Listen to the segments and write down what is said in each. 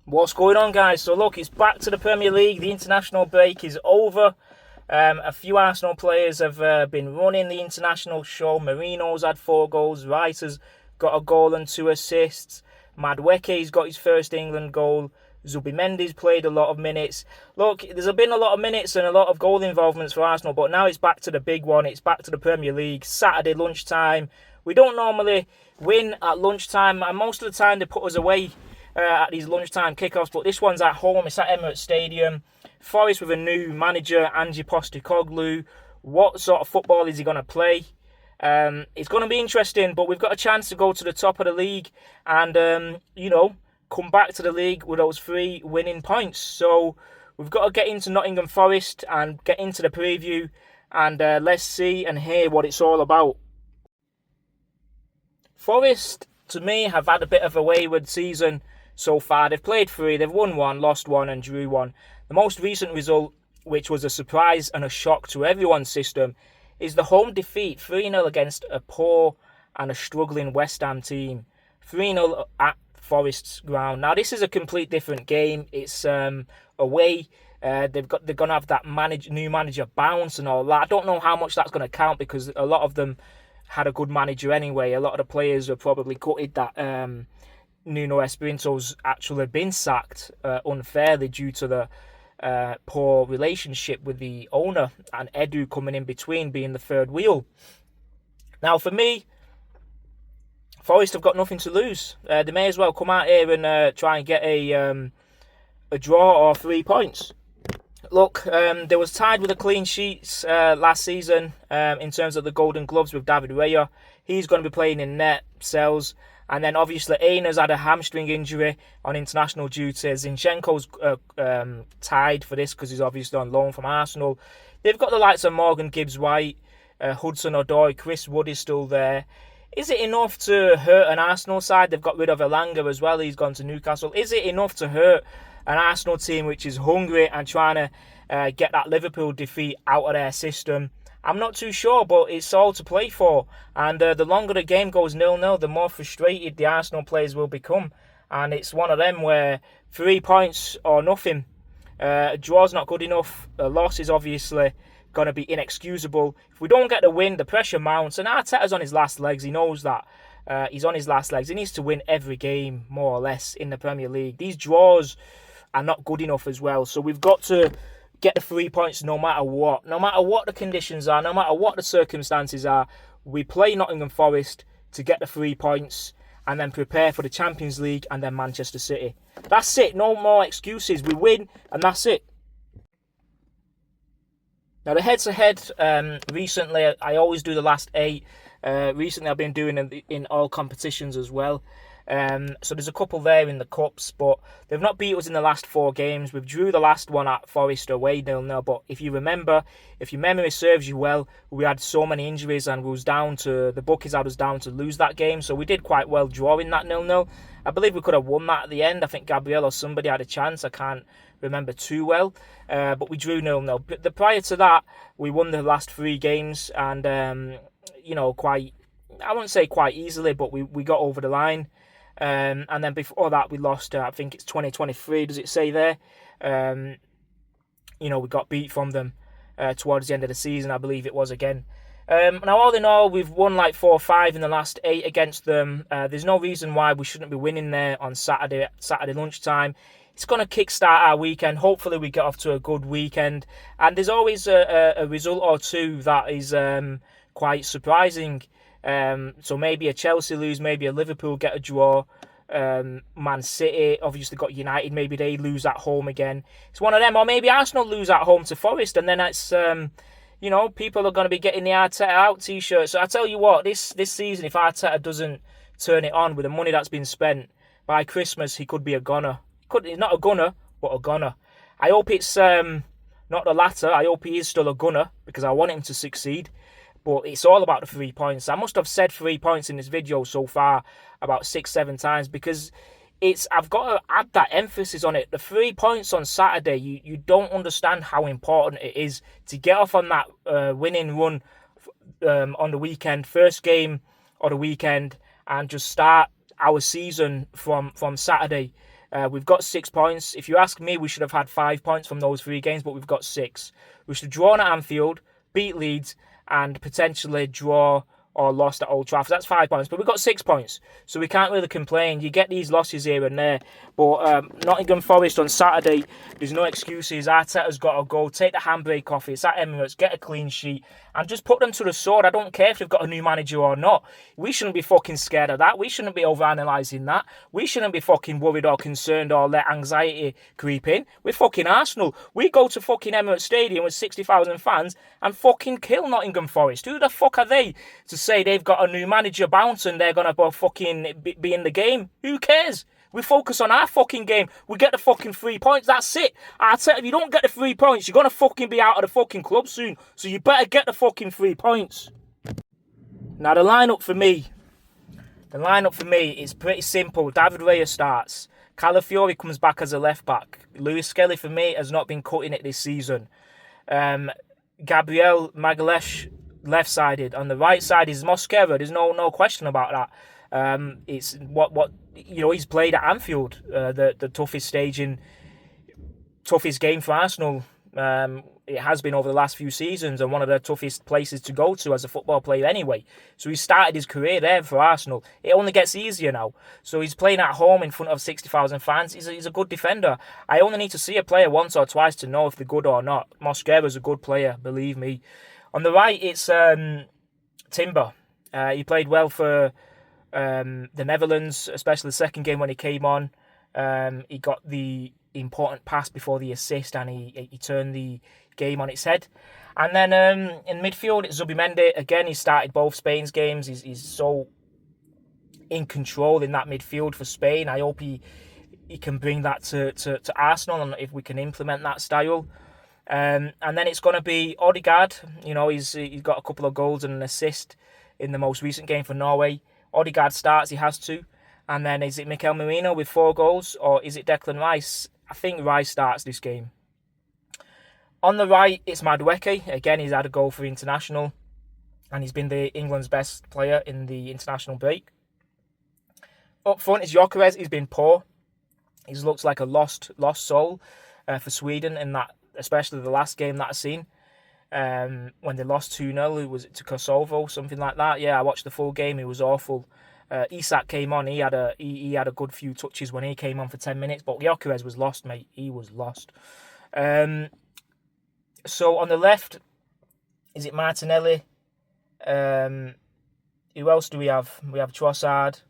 What's going on, guys? So look, it's back to the Premier League. The international break is over. A few Arsenal players have been running the international show. Marino's had 4 goals. Rice has got a goal and 2 assists. Madueke's got his first England goal. Zubimendi's played a lot of minutes. Look, there's been a lot of minutes and a lot of goal involvements for Arsenal, but now it's back to the big one. It's back to the Premier League. Saturday lunchtime. We don't normally win at lunchtime, and most of the time they put us away at these lunchtime kickoffs, but this one's at home. It's at Emirates Stadium. Forest with a new manager, Ange Postecoglou. What sort of football is he going to play? It's going to be interesting, but we've got a chance to go to the top of the league and, come back to the league with those 3 winning points. So we've got to get into Nottingham Forest and get into the preview, and let's see and hear what it's all about. Forest, to me, have had a bit of a wayward season so far. They've played 3, they've won 1, lost 1 and drew 1. The most recent result, which was a surprise and a shock to everyone's system, is the home defeat 3-0 against a poor and a struggling West Ham team. 3-0 at Forest's ground. Now this is a complete different game. It's away. They're going to have that new manager bounce and all that. I don't know how much that's going to count because a lot of them had a good manager anyway. A lot of the players are probably gutted that Nuno Espirito's actually been sacked unfairly due to the poor relationship with the owner and Edu coming in between, being the third wheel. Now, for me, Forest have got nothing to lose. They may as well come out here and try and get a draw or 3 points. Look, they was tied with the clean sheets last season in terms of the Golden Gloves with David Raya. He's going to be playing in net, Sells. And then obviously Aina's had a hamstring injury on international duty. Zinchenko's tied for this because he's obviously on loan from Arsenal. They've got the likes of Morgan Gibbs-White, Hudson-Odoi, Chris Wood is still there. Is it enough to hurt an Arsenal side? They've got rid of Elanga as well. He's gone to Newcastle. Is it enough to hurt an Arsenal team which is hungry and trying to get that Liverpool defeat out of their system? I'm not too sure, but it's all to play for. And the longer the game goes 0-0, the more frustrated the Arsenal players will become. And it's one of them where 3 points or nothing. A draw's not good enough. A loss is obviously going to be inexcusable. If we don't get the win, the pressure mounts. And Arteta's on his last legs. He knows that. He's on his last legs. He needs to win every game, more or less, in the Premier League. These draws are not good enough as well. So we've got to get the 3 points no matter what. No matter what the conditions are, no matter what the circumstances are, we play Nottingham Forest to get the 3 points and then prepare for the Champions League and then Manchester City. That's it. No more excuses. We win and that's it. Now the head-to-head, recently, I always do the last 8. Recently I've been doing it in all competitions as well. So there's a couple there in the cups, but they've not beat us in the last 4 games. We drew the last one at Forest away 0-0. But if you remember, if your memory serves you well, we had so many injuries and we was down to, the bookies had us down to lose that game. So we did quite well drawing that 0-0. I believe we could have won that at the end. I think Gabriel or somebody had a chance. I can't remember too well. But we drew 0-0. But prior to that, we won the last 3 games and, quite, I wouldn't say quite easily, but we got over the line. And then before that, we lost, I think it's 2023, does it say there? We got beat from them towards the end of the season, I believe it was again. Now, all in all, we've won like 4 or 5 in the last 8 against them. There's no reason why we shouldn't be winning there on Saturday lunchtime. It's going to kickstart our weekend. Hopefully, we get off to a good weekend. And there's always a result or two that is quite surprising. So maybe a Chelsea lose, maybe a Liverpool get a draw. Man City obviously got United, maybe they lose at home again. It's one of them, or maybe Arsenal lose at home to Forest, and then it's people are going to be getting the Arteta out t-shirt. So I tell you what, this season, if Arteta doesn't turn it on with the money that's been spent, by Christmas he could be a gunner. He's not a gunner, but a gunner. I hope it's not the latter. I hope he is still a gunner because I want him to succeed. But it's all about the 3 points. I must have said 3 points in this video so far about 6-7 times because I've got to add that emphasis on it. The 3 points on Saturday, you don't understand how important it is to get off on that winning run on the weekend, first game of the weekend, and just start our season from Saturday. We've got 6 points. If you ask me, we should have had 5 points from those 3 games, but we've got 6. We should have drawn at Anfield, beat Leeds, and potentially draw or lost at Old Trafford. That's 5 points, but we've got 6 points, so we can't really complain. You get these losses here and there, but Nottingham Forest on Saturday, there's no excuses. Arteta's got to go, take the handbrake off. It's at Emirates, get a clean sheet, and just put them to the sword. I don't care if they've got a new manager or not. We shouldn't be fucking scared of that. We shouldn't be overanalyzing that. We shouldn't be fucking worried or concerned or let anxiety creep in. We're fucking Arsenal. We go to fucking Emirates Stadium with 60,000 fans and fucking kill Nottingham Forest. Who the fuck are they to say they've got a new manager bounce and they're going to fucking be in the game? Who cares? We focus on our fucking game. We get the fucking 3 points. That's it. If you don't get the 3 points, you're going to fucking be out of the fucking club soon. So you better get the fucking 3 points. Now, the lineup for me is pretty simple. David Raya starts. Calafiori comes back as a left back. Lewis Skelly, for me, has not been cutting it this season. Gabriel Magalhaes, left-sided. On the right side is Mosquera. There's no question about that. It's what he's played at Anfield, the toughest game for Arsenal. It has been over the last few seasons, and one of the toughest places to go to as a football player anyway. So he started his career there for Arsenal. It only gets easier now. So he's playing at home in front of 60,000 fans. He's a good defender. I only need to see a player once or twice to know if they're good or not. Mosquera's a good player, believe me. On the right, it's Timber. He played well for the Netherlands, especially the second game when he came on. He got the important pass before the assist, and he turned the game on its head. And then in midfield, it's Zubimendi. Again, he started both Spain's games. He's so in control in that midfield for Spain. I hope he can bring that to Arsenal, and if we can implement that style. And then it's going to be Odegaard. He's got a couple of goals and an assist in the most recent game for Norway. Odegaard starts, he has to. And then is it Mikel Merino with 4 goals, or is it Declan Rice? I think Rice starts this game. On the right, it's Madueke. Again, he's had a goal for international, and he's been England's best player in the international break. Up front is Gyökeres. He's been poor. He's looked like a lost soul for Sweden in that, especially the last game that I've seen. When they lost 2-0, was it to Kosovo, something like that? Yeah, I watched the full game. It was awful. Isak came on. He had a good few touches when he came on for 10 minutes, but Gyökeres was lost, mate. He was lost. So on the left, is it Martinelli? Who else do we have? We have Trossard.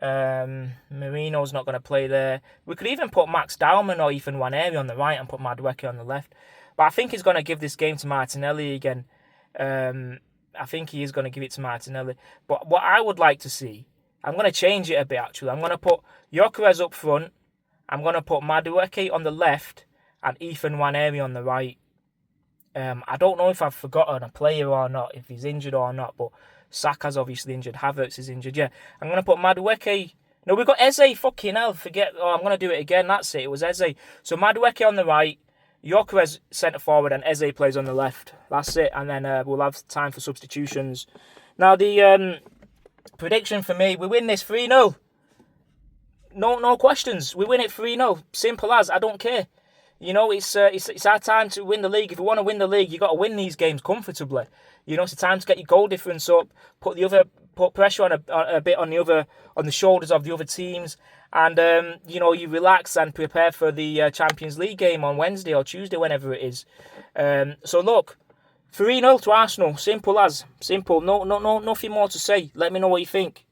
Marino's not going to play there. We could even put Max Dowman or Ethan Nwaneri on the right and put Madueke on the left. But I think he's going to give this game to Martinelli again. I think he is going to give it to Martinelli. But what I would like to see, I'm going to change it a bit actually. I'm going to put Gyökeres up front. I'm going to put Madueke on the left and Ethan Nwaneri on the right. I don't know if I've forgotten a player or not, if he's injured or not, but Saka's obviously injured. Havertz is injured. Yeah, I'm going to put Madueke. No, we've got Eze. Fucking hell. I'm going to do it again. That's it. It was Eze. So Madueke on the right. Gyökeres centre forward and Eze plays on the left. That's it. And then we'll have time for substitutions. Now, the prediction for me, we win this 3-0. No questions. We win it 3-0. Simple as. I don't care. It's our time to win the league. If we want to win the league, you've got to win these games comfortably. It's the time to get your goal difference up, put pressure on a bit on the shoulders of the other teams, and you relax and prepare for the Champions League game on Wednesday or Tuesday, whenever it is. So look, 3-0 to Arsenal. Simple as. Simple. No, nothing more to say. Let me know what you think.